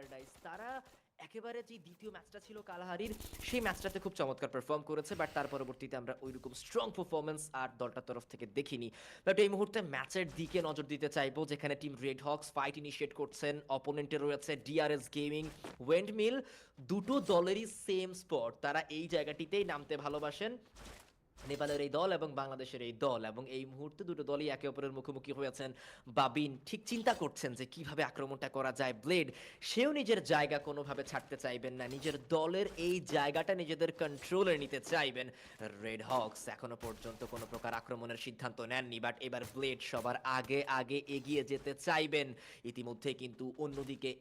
Paradise তারা একেবারে যে দ্বিতীয় ম্যাচটা ছিল কালাহারির সেই ম্যাচটাতে খুব চমৎকার পারফর্ম করেছে, বাট তার পরবর্তীতে আমরা ওইরকম স্ট্রং পারফরমেন্স আর দলটার তরফ থেকে দেখিনি। বাট এই মুহূর্তে ম্যাচের দিকে নজর দিতে চাইবো, যেখানে team red Hawks fight initiate করছেন। অপোনেন্টে রয়েছে ডিআরএস গেমিং, ওয়েন্ডমিল। দুটো দলেরই সেম স্পট, তারা এই জায়গাটিতেই নামতে ভালোবাসেন। নেপালের এই দল এবং বাংলাদেশের এই দল, এবং এই মুহূর্তে দুটো দলই একে অপরের মুখোমুখি হয়েছেন। বাবিন ঠিক চিন্তা করছেন যে কিভাবে আক্রমণটা করা যায়। ব্লেড সেও নিজের জায়গা কোনোভাবে ছাড়তে চাইবেন না, নিজের দলের এই জায়গাটা নিজেদের কন্ট্রোলে নিতে চাইবেন। রেড হক্স এখনো পর্যন্ত কোনো প্রকার আক্রমণের সিদ্ধান্ত নেননি, বাট এবার ব্লেড সবার আগে আগে এগিয়ে যেতে চাইবেন। ইতিমধ্যে কিন্তু অন্যদিকে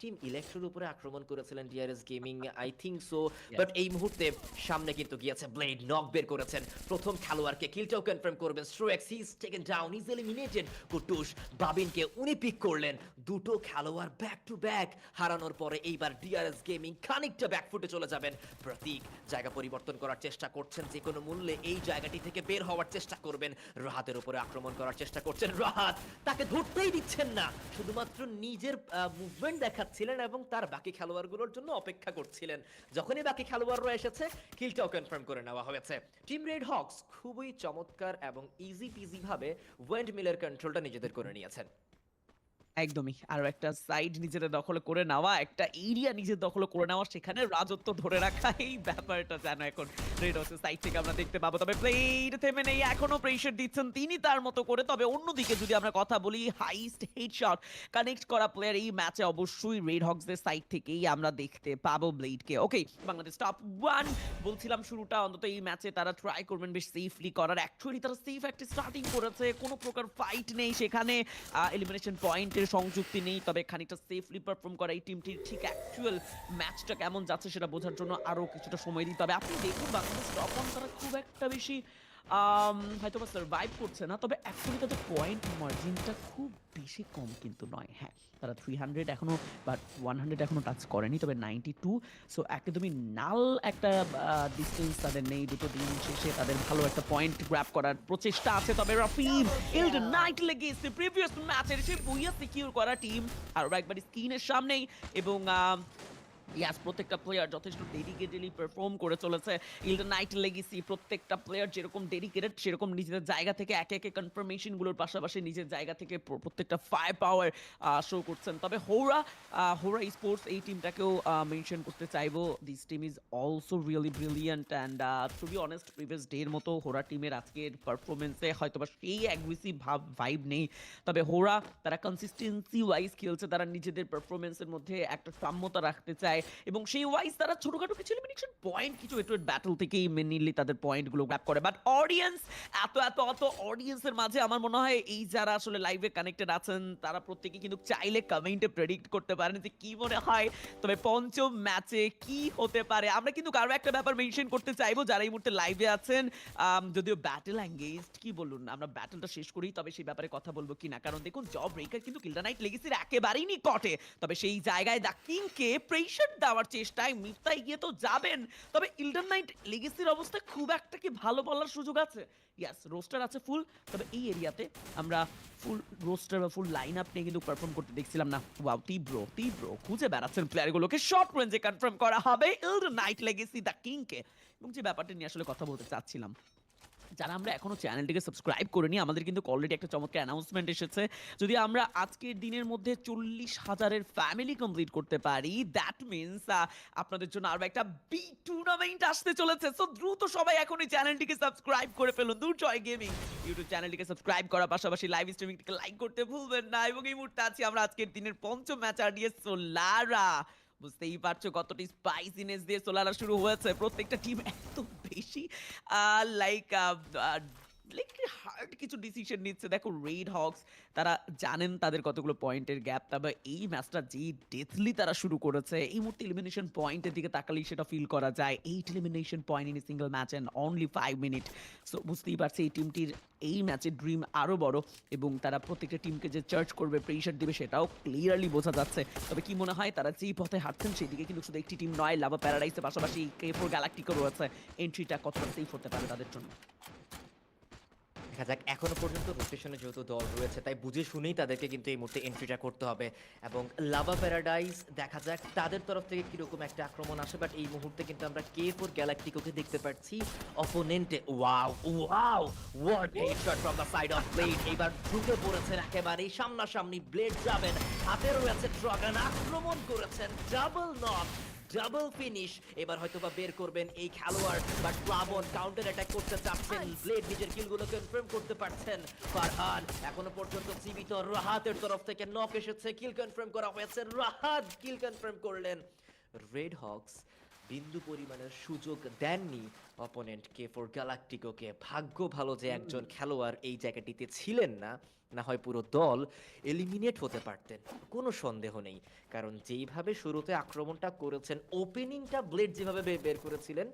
টিম ইলেকট্রোর উপরে আক্রমণ করেছিলেন DRS gaming, I think so. But এই মুহূর্তে সামনে কিন্তু গিয়েছে ব্লেড, নক বের করেছেন। প্রথম খেলোয়াড়কে কিলটাও কনফার্ম করবেন স্ট্রোএক্স, he is taken down, he is eliminated. কুটুস বাবিনকে উনি পিক করলেন। দুটো খেলোয়াড় ব্যাক টু ব্যাক হারানোর পরে এইবার ডিআরএস গেমিং খানিকটা ব্যাকফুটে চলে যাবেন। প্রতীক জায়গা পরিবর্তন করার চেষ্টা করছেন, যে কোনো মূল্যে এই জায়গাটি থেকে বের হওয়ার চেষ্টা করবেন। রাহাতের উপরে আক্রমণ করার চেষ্টা করছেন, রাহাত তাকে ধরতেই দিচ্ছেন না, শুধুমাত্র নিজের মুভমেন্ট দেখাচ্ছিলেন এবং তার বাকি খেলোয়াড়গুলোর জন্য অপেক্ষা করছিলেন। যখনই বাকি খেলোয়াড়রা এসেছে, কিলটাও কনফার্ম করে নেওয়া হয়েছে। টিম রেড হক্স খুবই চমৎকার এবং ইজি পিজি ভাবে ওয়েন্ড মিলের কন্ট্রোলটা নিজেদের করে নিয়েছেন। একদমই। আরো একটা সাইড নিজেদের দখলে করে নেওয়া, একটা এরিয়া নিজের দখলে করে নেওয়া, সেখানে রাজত্ব ধরে রাখা, এই ব্যাপারটা যেন এখন রেড হর্সের সাইড থেকে আমরা দেখতে পাবো। তবে প্লেড থেমে নেই, এখনো প্রেশার দিচ্ছেন তিনি তার মতো করে। তবে অন্যদিকে যদি আমরা কথা বলি, হাইস্ট হেডশট কানেক্ট করা প্লেয়ার এই ম্যাচে অবশ্যই রেড হক্সদের সাইড থেকেই আমরা দেখতে পাবো ব্লেডকে। ওকে, বাংলাদেশ টপ 1 বলছিলাম শুরুটা অন্তত এই ম্যাচে তারা ট্রাই করবেন বেশ সেফলি করার। অ্যাকচুয়ালি তারা সেফ একটা স্টার্টিং করেছে, কোনো প্রকার ফাইট নেই সেখানে, এলিমিনেশন পয়েন্টের সংযুক্তি নেই। তবে খানিকটা সেফলি পারফর্ম করা এই টিমটির ঠিক অ্যাকচুয়াল ম্যাচটা কেমন যাচ্ছে সেটা বোঝার জন্য আরও কিছুটা সময় দিতে হবে। আপনি দেখুন বাংলাদেশ টপ 1 তারা খুব একটা বেশি হয়তো বা সার্ভাইভ করছে না, তবে অ্যাকচুয়ালি তাদের পয়েন্ট মার্জিনটা খুব বেশি কম কিন্তু নয়। হ্যাঁ, তারা 300 এখনো বা 100 এখনো টাচ করেনি, তবে 92, সো একদমই নাল একটা ডিস্টেন্স তাদের নেই। দুটো দিন শেষে তাদের ভালো একটা পয়েন্ট গ্র্যাব করার প্রচেষ্টা আছে। তবে রাফিম ইলড নাইট লেগেছে প্রিভিয়াস ম্যাচের সেই বইয়া সিকিউর করা টিম আরও একবার স্ক্রিনের সামনেই, এবং ইয়াস প্রত্যেকটা প্লেয়ার যথেষ্ট ডেডিকেটেডলি পারফর্ম করে চলেছে। ইলডেন নাইট লেগেসি প্রত্যেকটা প্লেয়ার যেরকম ডেডিকেটেড, সেরকম নিজেদের জায়গা থেকে একে একে কনফার্মেশনগুলোর পাশাপাশি নিজের জায়গা থেকে প্রত্যেকটা ফায়ার পাওয়ার শো করছেন। তবে হোরা স্পোর্টস এই টিমটাকেও মেনশন করতে চাইবো। This team is also really brilliant and to be honest previous ডের মতো হোরা টিমের আজকের পারফরমেন্সে হয়তোবা সেই অ্যাগ্রেসিভ ভাইব নেই। তবে হোরা তারা কনসিস্টেন্সি ওয়াইজ খেলছে, তারা নিজেদের পারফরমেন্সের মধ্যে একটা সাম্যতা রাখতে চায়, এবং সেই ওয়াইজ তারা ছোটখাটো কিছু এলিমিনেশন পয়েন্ট কিছু এটুয়েট ব্যাটল থেকেই মেনলি তাদের পয়েন্টগুলো গ্র্যাব করে। বাট অডিয়েন্স এত এত এত অডিয়েন্সের মাঝে আমার মনে হয় এই যারা আসলে লাইভে কানেক্টেড আছেন তারা প্রত্যেকে কিন্তু চাইলে কমেন্টে প্রেডিক্ট করতে পারেন যে কি মনে হয় তবে পঞ্চম ম্যাচে কি হতে পারে। আমরা কিন্তু কারো একটা ব্যাপার মেনশন করতে চাইবো যারা এই মুহূর্তে লাইভে আছেন, যদিও ব্যাটেল এঙ্গেজড কি বলুন, আমরা ব্যাটেলটা শেষ করি তবে সেই ব্যাপারে কথা বলবো কিনা, কারণ দেখুন জব ব্রেকার কিন্তু কিল্ডা নাইট লেগেসির একেবারেই নিকটে। তবে সেই জায়গায় দ্য কিংকে প্রেশার দেওয়ার চেষ্টায় মিফতায় গিয়ে তো যাবেন, তবে ইলডেন নাইট লেগেসির অবস্থা খুব একটা কি ভালো বলার সুযোগ আছে। ইয়াস, রোস্টার আছে ফুল, তবে এই এরিয়াতে আমরা ফুল রোস্টার বা ফুল লাইন আপ নিয়ে কিন্তু পারফর্ম করতে দেখছিলাম না। ওয়াও, তীব্র তীব্র খুঁজে বেড়াচ্ছেন প্লেয়ারগুলোকে, শর্ট রেঞ্জে কনফার্ম করা হবে ইলডেন নাইট লেগেসি দ্য কিংকে। এবং যে ব্যাপারটা নিয়ে আসলে কথা বলতে চাচ্ছিলাম, যারা আমরা এখনো চ্যানেলটিকে সাবস্ক্রাইব করিনি, আমাদের কিন্তু অলরেডি একটা চমৎকার অ্যানাউন্সমেন্ট এসেছে। যদি আমরা আজকের দিনের মধ্যে 40,000-এর ফ্যামিলি কমপ্লিট করতে পারি, দ্যাট মিনস আপনাদের জন্য আরো একটা বি টুর্নামেন্ট আসতে চলেছে। সো দ্রুত সবাই এখন এই চ্যানেলটিকে সাবস্ক্রাইব করে ফেলুন। দুর্জয় গেমিং ইউটিউব চ্যানেলটিকে সাবস্ক্রাইব করার পাশাপাশি লাইভ স্ট্রিমিংটিকে লাইক করতে ভুলবেন না। এবং এই মুহূর্তে আছি আমরা আজকের দিনের পঞ্চম ম্যাচ আরডিএস সোলারা। বুঝতেই পারছো কতটি স্পাইসিনেস দিয়ে সোলারা শুরু হয়েছে। প্রত্যেকটা টিম এত বেশি লাইক লাইক হার্ড কিছু ডিসিশন নিচ্ছে। দেখো রেড হক্স তারা জানেন তাদের কতগুলো পয়েন্টের গ্যাপ, তবে এই ম্যাচটা যেই ডেথলি তারা শুরু করেছে, এই মুহূর্তে এলিমিনেশন পয়েন্টের দিকে তাকালেই সেটা ফিল করা যায়। 8 elimination point in a single match and only 5 minute. So বুঝতেই পারছি এই টিমটির এই ম্যাচের ড্রিম আরও বড়, এবং তারা প্রত্যেকটা টিমকে যে চার্জ করবে, প্রেশার দিবে, সেটাও ক্লিয়ারলি বোঝা যাচ্ছে। তবে কি মনে হয় তারা যেই পথে হাঁটছেন সেই দিকে কিন্তু শুধু একটি টিম নয়, লাভা প্যারাডাইসের পাশাপাশি K4 গ্যালাক্টিকও রয়েছে। এন্ট্রিটা কতটা সেফ হতে পারে তাদের জন্য? দেখা যাক, এখনো পর্যন্ত রোটেশনে যেহেতু দল রয়েছে তাই বুঝে শুনেই তাদেরকে কিন্তু এই মুহূর্তে এন্ট্রিটা করতে হবে। এবং লাভা প্যারাডাইস দেখা যাক তাদের তরফ থেকে কিরকম একটা আক্রমণ আসে, বাট এই মুহূর্তে কিন্তু আমরা K4 গ্যালাকটিকোকে দেখতে পাচ্ছি অপোনেন্টে। Wow wow, what headshot from the side of blade. এবার ঢুকে পড়েছেন একেবারেই সামনাসামনি, ব্লেড যাবেন, হাতে রয়েছে ড্রাগন, আক্রমণ করেছেন, ডাবল নক, ডাবল ফিনিশ। এবার হয়তোবা বের করবেন এই খেলোয়াড়, বাট প্লাবন কাউন্টার অ্যাটাক করতে চাচ্ছেন, ব্লেড নিজের কিলগুলো কনফার্ম করতে পারছেন। ফারহান এখনো পর্যন্ত জীবিত, রাহাতের তরফ থেকে নক এসেছে, কিল কনফার্ম করা হয়েছে, রাহাত কিল কনফার্ম করলেন। রেড হকস বিন্দু পরিমাণের সুযোগ দেননি অপোনেন্ট K4 গ্যালাকটিকোকে। ভাগ্য ভালো যে একজন খেলোয়াড় এই জায়গাটিতে ছিলেন না, না হয় পুরো দল এলিমিনেট হতে পারতেন, কোনো সন্দেহ নেই। কারণ যেইভাবে শুরুতে আক্রমণটা করেছেন, ওপেনিংটা ব্লেড যেভাবে বের করেছিলেন,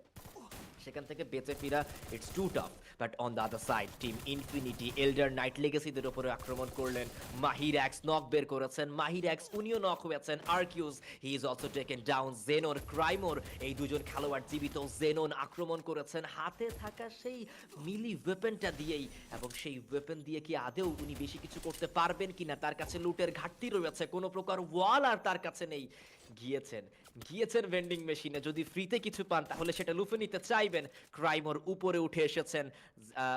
সেখান থেকে বেঁচে ফেরা it's too tough. But on the other side team infinity elder knight লেগেসিদের উপরে আক্রমণ করলেন। মাহির এক্স নক বের করেছেন, মাহির এক্স উনিও নক হয়েছেন। আর্কিউস he is also taken down. জেনন, ক্রাইমোর, এই দুজন খেলোয়াড় জীবিত। জেনন আক্রমণ করেছেন হাতে থাকা সেই মিলি ওয়েপনটা দিয়েই, এবং সেই ওয়েপন দিয়ে কি আদেও উনি বেশি কিছু করতে পারবেন কিনা, তার কাছে লুটের ঘাটতি রয়েছে, কোনো প্রকার ওয়াল আর তার কাছে নেই। গিয়েছেন ভেন্ডিং মেশিনে, যদি ফ্রিতে কিছু পান তাহলে সেটা লুফে নিতে চাইবেন। ক্রাইমোর উপরে উঠে এসেছেন,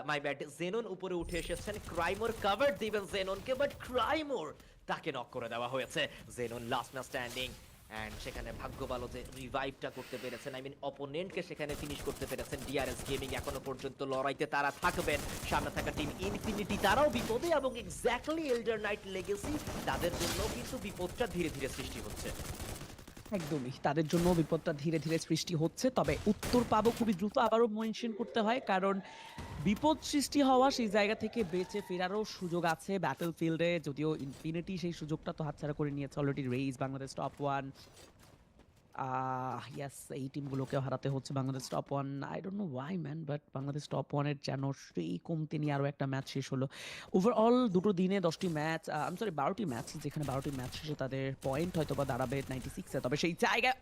মাই ব্যাড, জেনন উপরে উঠে এসেছেন, ক্রাইমোর কভার দিবেন জেননকে, বাট ক্রাইমোর তাকে নক করে দেওয়া হয়েছে। Xenon last man standing, and সেখানে ভাগ্য ভালো যে রিভাইভটা করতে পেরেছেন, আই মিন অপোনেন্টকে সেখানে ফিনিশ করতে পেরেছেন। ডিআরএস গেমিং এখনো পর্যন্ত লড়াইতে তারা থাকবেন। সামনে থাকা টিম ইনফিনিটি তারাও বিপদে, এবং এক্স্যাক্টলি এল্ডার নাইট লেগেসি তাদের জন্য কিন্তু বিপদটা ধীরে ধীরে সৃষ্টি হচ্ছে। একদমই তাদের জন্য বিপদটা ধীরে ধীরে সৃষ্টি হচ্ছে, তবে উত্তর পাবো খুবই দ্রুত। আবারও মেনশন করতে হয়, কারণ বিপদ সৃষ্টি হওয়া সেই জায়গা থেকে বেঁচে ফেরারও সুযোগ আছে ব্যাটল ফিল্ডে। যদিও ইনফিনিটি সেই সুযোগটা তো হাতছাড়া করে নিয়েছে already. Raze Bangladesh top one, ইয়াস, এই টিমগুলোকেও হারাতে হচ্ছে Bangladesh top one. I don't know why man, but Bangladesh top ওয়ানের যেন সেই কমতে নিয়ে আরও একটা ম্যাচ শেষ হলো। ওভারঅল দুটো দিনে 10টি ম্যাচ, আমি সরি 12টি ম্যাচ, যেখানে 12টি ম্যাচ শেষে তাদের পয়েন্ট হয়তো বা দাঁড়াবে 96-এ। তবে সেই জায়গায়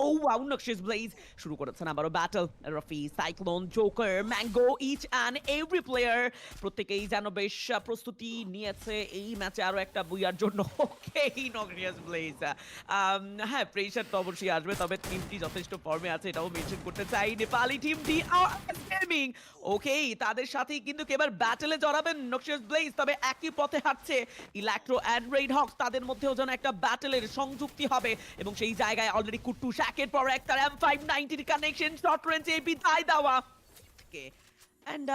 নকশিস ব্লেজ শুরু করেছেন আবারও battle. Rafi, cyclone, joker, mango, each and every player প্রত্যেকেই যেন বেশ প্রস্তুতি নিয়েছে এই ম্যাচে আরও একটা বুইয়ার জন্য। ওকে, নকশিস ব্লেজ, হ্যাঁ, প্রেশার তো অবশ্যই আসবে, তবে টিমটি যথেষ্ট ফর্মে আছে এটাও মেনশন করতে চাই। নেপালি টিমটি গেমিং, ওকে, তাদের সাথেই কিন্তু এবার ব্যাটলে জড়াবেন নকশিস ব্লেজ। তবে একই পথে হাঁটছে ইলেকট্রো অ্যান্ড রেড হকস, তাদের মধ্যেও যেন একটা ব্যাটলের সংযুক্তি হবে, এবং সেই জায়গায় অলরেডি কুট্টু শ্যাকের পর একটা M590 কানেকশন শর্ট রেঞ্জে বিদায় দেওয়া থেকে। অ্যান্ড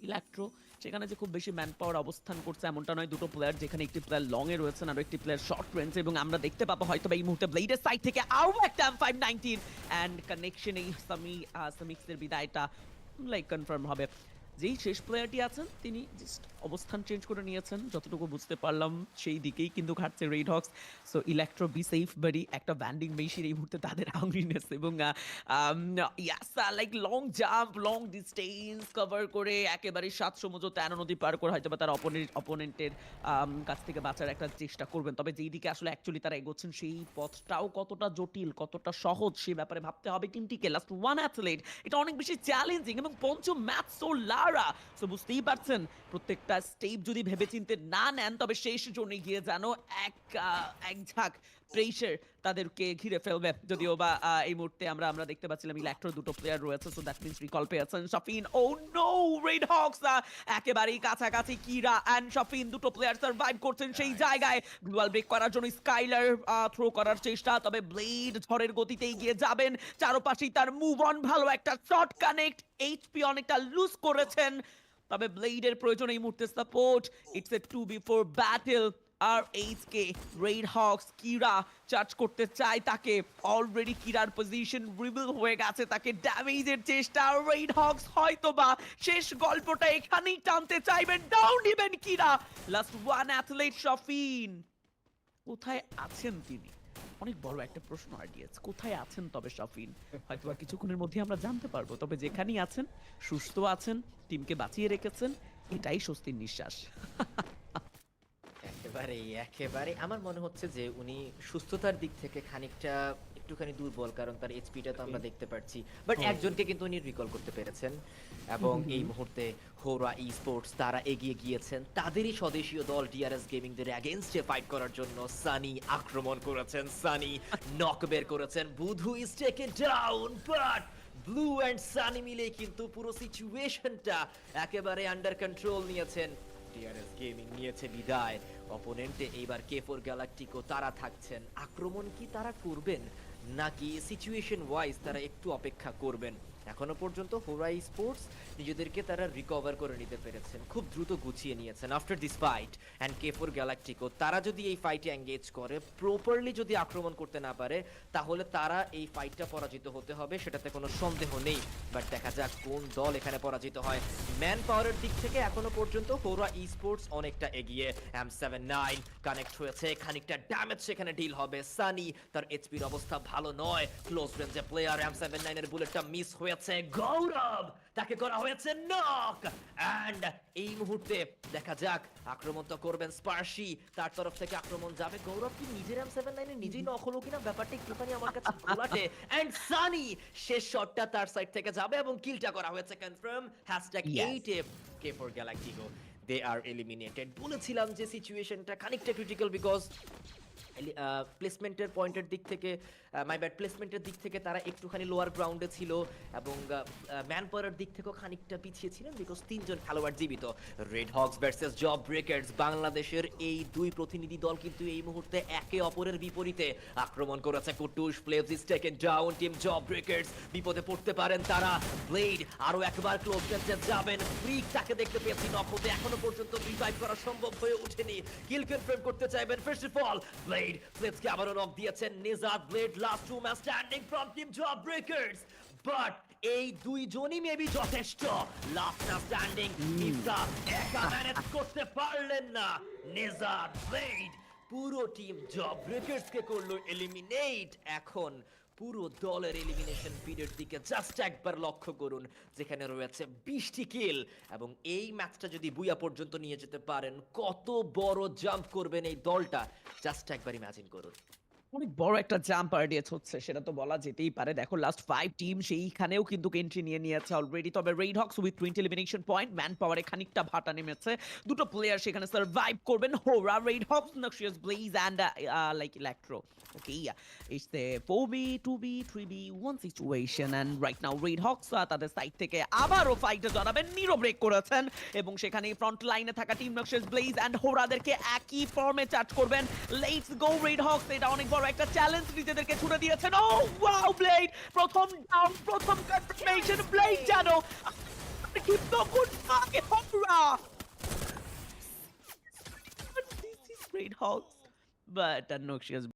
ইলেকট্রো সেখানে যে খুব বেশি ম্যান পাওয়ার অবস্থান করছে এমনটা নয়। দুটো প্লেয়ার, যেখানে একটি প্লেয়ার লং এ রয়েছেন আর একটি প্লেয়ার শর্ট রেঞ্জে, এবং আমরা দেখতে পাবো হয়তো এই মুহূর্তে ব্লেডের সাইড থেকে আরো একটা M590 এন্ড কানেকশন। এই সামিক্সের বিদায়টা লাইক কনফার্ম হবে। যেই শেষ প্লেয়ারটি আছেন তিনি জাস্ট অবস্থান চেঞ্জ করে নিয়েছেন, যতটুকু বুঝতে পারলাম সেই দিকেই কিন্তু ঘাটছে red hawks. So electro be safe বাড়ি, একটা ব্যান্ডিং মেশিন এই মুহূর্তে তাদের হাংরিনেস, এবং ইয়াস, like long jump, long distance cover করে একেবারে 7 সমুদ্র 13 নদী পার করে হয়তো বা তার অপোনেন্টের কাছ থেকে বাঁচার একটা চেষ্টা করবেন। তবে যেই দিকে আসলে অ্যাকচুয়ালি তারা এগোচ্ছেন সেই পথটাও কতটা জটিল, কতটা সহজ সে ব্যাপারে ভাবতে হবে টিমটিকে। লাস্ট ওয়ান অ্যাথলেট, এটা অনেক বেশি চ্যালেঞ্জিং, এবং পঞ্চম ম্যাচ সো লারা। সো বুঝতেই পারছেন প্রত্যেকটা স্টেপ যদি ভেবেচিন্তে না নেন, তবে শেষ জোনে গিয়ে যেন এক ঝাঁক প্রেশার তাদেরকে ঘিরে ফেলবে। যদিও বা এই মুহূর্তে আমরা দেখতে পাচ্ছিলাম ইলেকট্রোর দুটো প্লেয়ার রয়েছে, সো দ্যাট মিন্স রিকল পেয়েছেন শাফিন। ও নো, রেড হকস একেবারেই কাছাকাছি। কিরা অ্যান্ড শাফিন দুটো প্লেয়ার সার্ভাইভ করছেন সেই জায়গায়। গ্লুয়াল ব্রেক করার জন্য স্কাইলার থ্রো করার চেষ্টা, তবে ব্লেড ঝড়ের গতিতে এগিয়ে যাবেন। চারপাশেই তার মুভ অন, ভালো একটা শট কানেক্ট, এইচপি অনেকটা লুজ করেছেন, তবে ব্লেডের প্রয়োজন এই মুহূর্তে support. It's a 2v4 battle. আর এইচকে রেড হকস কিরা চার্জ করতে চায় তাকে, অলরেডি কিরার পজিশন রিভিল হয়ে গেছে, তাকে ড্যামেজের চেষ্টা। রেড হকস হয়তোবা শেষ গল্পটা এখানেই টানতে চাইবেন, ডাউন দিবেন কিরা। লাস্ট ওয়ান অ্যাথলেট শাফিন, কোথায় আছেন তিনি? অনেক বড় একটা প্রশ্ন আইডিয়াস, কোথায় আছেন তবে শাফিন? হয়তো আর কিছুক্ষণের মধ্যে আমরা জানতে পারবো, তবে যেখানেই আছেন সুস্থ আছেন, টিমকে বাঁচিয়ে রেখেছেন, এটাই স্বস্তির নিঃশ্বাস। একেবারে আমার মনে হচ্ছে যে উনি সুস্থতার দিক থেকে খানিকটা একটুখানি দুর্বল, কারণ তার এইচপিটা তো আমরা দেখতে পাচ্ছি, বাট ও। একজনকে কিন্তু উনি রিকল করতে পেরেছেন এবং এই মুহূর্তে হোরা ই স্পোর্টস তারা এগিয়ে গিয়েছেন তাদেরই স্বদেশীয় দল ডিআরএস গেমিংদের অ্যাগেইনস্টে ফাইট করার জন্য। সানি আক্রমণ করেছেন, সানি নক বের করেছেন, বুধু is taken down, but blue and Sunny মিলে কিন্তু পুরো সিচুয়েশনটা একেবারে আন্ডার কন্ট্রোল নিয়েছেন। ডিআরএস গেমিং নিয়েছে বিদায়। অপোনেন্টে এইবার K4 গ্যালাকটিকো তারা থাকছেন। আক্রমণ কি তারা করবেন নাকি সিচুয়েশন ওয়াইজ তারা একটু অপেক্ষা করবেন? এখনো পর্যন্ত হোরাই স্পোর্টস নিজেদেরকে তারা রিকভার করে নিতে পেরেছেন, খুব দ্রুত গুছিয়ে নিয়েছেন after this fight. And K4 galactico তারা যদি এই ফাইটে এঙ্গেজ করে, প্রপারলি যদি আক্রমণ করতে না পারে, তাহলে তারা এই ফাইটটা পরাজিত হতে হবে, সেটাতে কোনো সন্দেহ নেই। বাট দেখা যাক কোন দল এখানে পরাজিত হয়। ম্যান পাওয়ারের দিক থেকে এখনো পর্যন্ত হোরা ই স্পোর্টস অনেকটা এগিয়ে। M79 কানেক্ট হয়েছে, খানিকটা ড্যামেজ সেখানে ডিল হবে। সানি তার এইচপির অবস্থা ভালো নয়, ক্লোজ রেঞ্জে প্লেয়ার, M79 এর বুলেটটা মিস হয়েছে। গৌরব তাকে করা হয়েছে নক, এন্ড এই মুহূর্তে দেখা যাক আক্রমণ তো করবেন স্পার্শি, তার তরফ থেকে আক্রমণ যাবে। গৌরব কি নিজের M79 এর নিজেই নক হলো কিনা ব্যাপারটা একটুখানি আমার কাছে ঘোলাটে। এন্ড সানি শেষ শটটা তার সাইড থেকে যাবে এবং কিলটা করা হয়েছে confirm. Yes. #8 K4 Galactico they are eliminated. বলেছিলাম যে সিচুয়েশনটা খানিকটা ক্রিটিক্যাল বিকজ প্লেসমেন্টের পয়েন্টের দিক থেকে, মাই ব্যাড, প্লেসমেন্টের দিক থেকে তারা একটুখানি লোয়ার গ্রাউন্ডে ছিল এবং ম্যান পাওয়ারের দিক থেকেও খানিকটা পিছিয়ে ছিলেন বিকজ তিনজন খেলোয়াড় জীবিত। Red Hawks versus job breakers, বাংলাদেশের এই দুই প্রতিনিধি দল কিন্তু এই মুহূর্তে একে অপরের বিপরীতে আক্রমণ করেছে। কুটুস plays is taken down, team job breakers বিপদে পড়তে পারেন তারা। ব্লেড আরো একবার ক্লোজ রেঞ্জে যাবেন, ফ্রিক তাকে দেখতে পেয়েছি নক হতে, এখনো পর্যন্ত রিভাইভ করা সম্ভব হয়ে ওঠেনি। কিল কনফার্ম করতে চাইবেন ফার্স্ট অফ অল ব্লেড, ব্লেডসকে আবারও নক দিয়েছেন নিজাদ। Blade last two man standing from team job breakers, but এই দুইজনই মেবি যথেষ্ট। লাস্ট ম্যান স্ট্যান্ডিং মিফতা একা ম্যানেজ করতে পারলেন না। নিজাদ, ব্লেড, পুরো টিম জব ব্রেকার্স কে করলো এলিমিনেট। এখন পুরো দলের এলিমিনেশন পিরিয়ড দিকে জাস্ট একবার লক্ষ্য করুন, যেখানে রয়েছে 20টি কিল, এবং এই ম্যাচটা যদি বুয়া পর্যন্ত নিয়ে যেতে পারেন, কত বড় জাম্প করবেন এই দলটা, জাস্ট একবার ইমাজিন করুন। অনেক বড় একটা জাম্প আইডিয়াস হচ্ছে, সেটা তো বলা যেতেই পারে। দেখো লাস্ট 5 টিম সেইখানেও কিন্তু এন্ট্রি নিয়ে নিয়েছে অলরেডি। তবে red hawks with 20 elimination point, man পাওয়ারে খানিকটা ভাটা নেমেছে। দুটো প্লেয়ার সেখানে সার্ভাইভ করবেন, হোরা red hawks, noxious blaze and like electro. Okay, it's the 4B, 2B, 3B, 1 situation, and right now Red Hawks তাদের সাইড থেকে আবারও ফাইটে জড়াবেন। নিরো ব্রেক করেছেন এবং সেখানে ফ্রন্ট লাইনে থাকা টিম নক্সিয়াস ব্লেজ এন্ড হোরাদেরকে একই ফর্মে চার্জ করবেন। লেটস গো রেড হকস, এটা অনেক বড় একটা চ্যালেঞ্জ নিজেদেরকে ছুড়ে দিয়েছেন। ও ওয়াও, ব্লেড প্রথম ডাউন, প্রথম কনফার্মেশন। ব্লেড জানো কিন্তু গুড মার্কে হোরা, this is Red Hawks, but Noxious